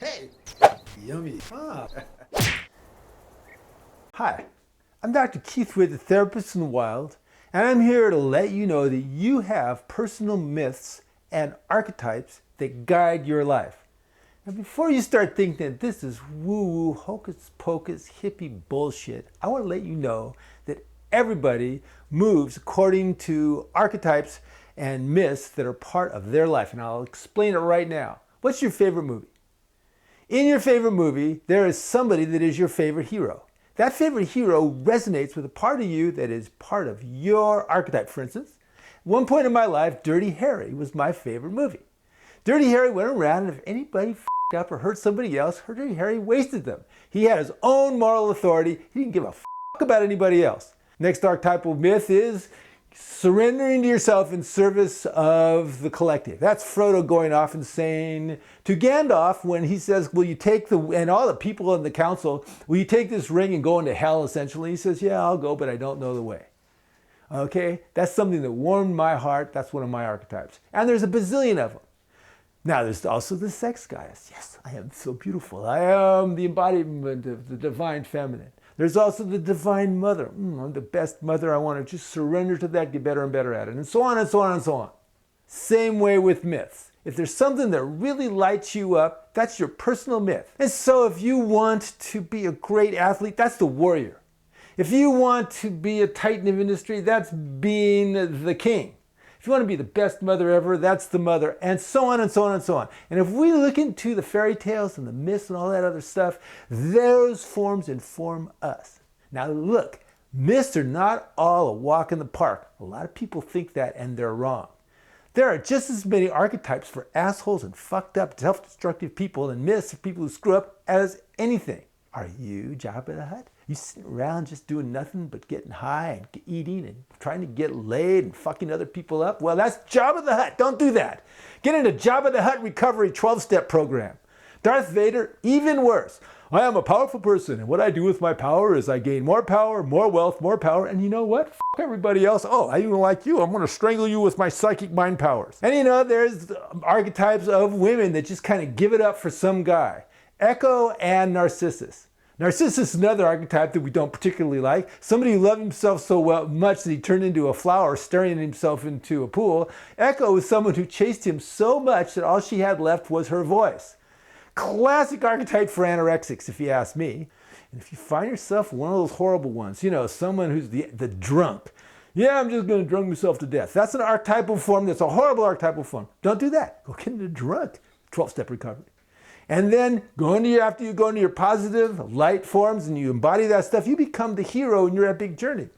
Hey, yummy. Ah. Hi, I'm Dr. Keith Witt, the therapist in the wild, and I'm here to let you know that you have personal myths and archetypes that guide your life. Now, before you start thinking that this is woo-woo, hocus-pocus, hippie bullshit, I want to let you know that everybody moves according to archetypes and myths that are part of their life, and I'll explain it right now. What's your favorite movie? In your favorite movie, there is somebody that is your favorite hero. That favorite hero resonates with a part of you that is part of your archetype. For instance, at one point in my life, Dirty Harry was my favorite movie. Dirty Harry went around, and if anybody f***ed up or hurt somebody else, Dirty Harry wasted them. He had his own moral authority. He didn't give a f*** about anybody else. Next archetypal myth is surrendering to yourself in service of the collective. That's Frodo going off and saying to Gandalf when he says, will you take and all the people in the council, will you take this ring and go into hell, essentially? He says, yeah, I'll go, but I don't know the way. Okay, that's something that warmed my heart. That's one of my archetypes. And there's a bazillion of them. Now, there's also the sex goddess. Yes, I am so beautiful. I am the embodiment of the divine feminine. There's also the divine mother. I'm the best mother. I want to just surrender to that, get better and better at it, and so on and so on and so on. Same way with myths. If there's something that really lights you up, that's your personal myth. And so if you want to be a great athlete, that's the warrior. If you want to be a titan of industry, that's being the king. If you want to be the best mother ever, that's the mother, and so on and so on and so on. And if we look into the fairy tales and the myths and all that other stuff, those forms inform us. Now look, myths are not all a walk in the park. A lot of people think that, and they're wrong. There are just as many archetypes for assholes and fucked up, self-destructive people and myths of people who screw up as anything. Are you Jabba the Hutt? You sitting around just doing nothing but getting high and eating and trying to get laid and fucking other people up? Well, that's Jabba the Hutt. Don't do that. Get into Jabba the Hutt Recovery 12-step program. Darth Vader, even worse. I am a powerful person, and what I do with my power is I gain more power, more wealth, more power, and you know what? F*** everybody else. Oh, I even like you. I'm going to strangle you with my psychic mind powers. And you know, there's archetypes of women that just kind of give it up for some guy. Echo and Narcissus. Narcissus is another archetype that we don't particularly like. Somebody who loved himself so much that he turned into a flower staring himself into a pool. Echo is someone who chased him so much that all she had left was her voice. Classic archetype for anorexics, if you ask me. And if you find yourself one of those horrible ones, you know, someone who's the drunk. Yeah, I'm just going to drunk myself to death. That's an archetypal form. That's a horrible archetypal form. Don't do that. Go get into drunk. 12-step recovery. And then after you go into your positive light forms and you embody that stuff, you become the hero in your epic journey.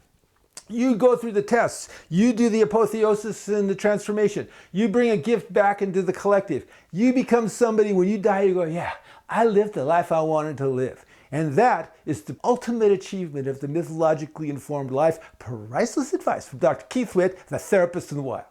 You go through the tests. You do the apotheosis and the transformation. You bring a gift back into the collective. You become somebody, when you die, you go, yeah, I lived the life I wanted to live. And that is the ultimate achievement of the mythologically informed life. Priceless advice from Dr. Keith Witt, the therapist in the wild.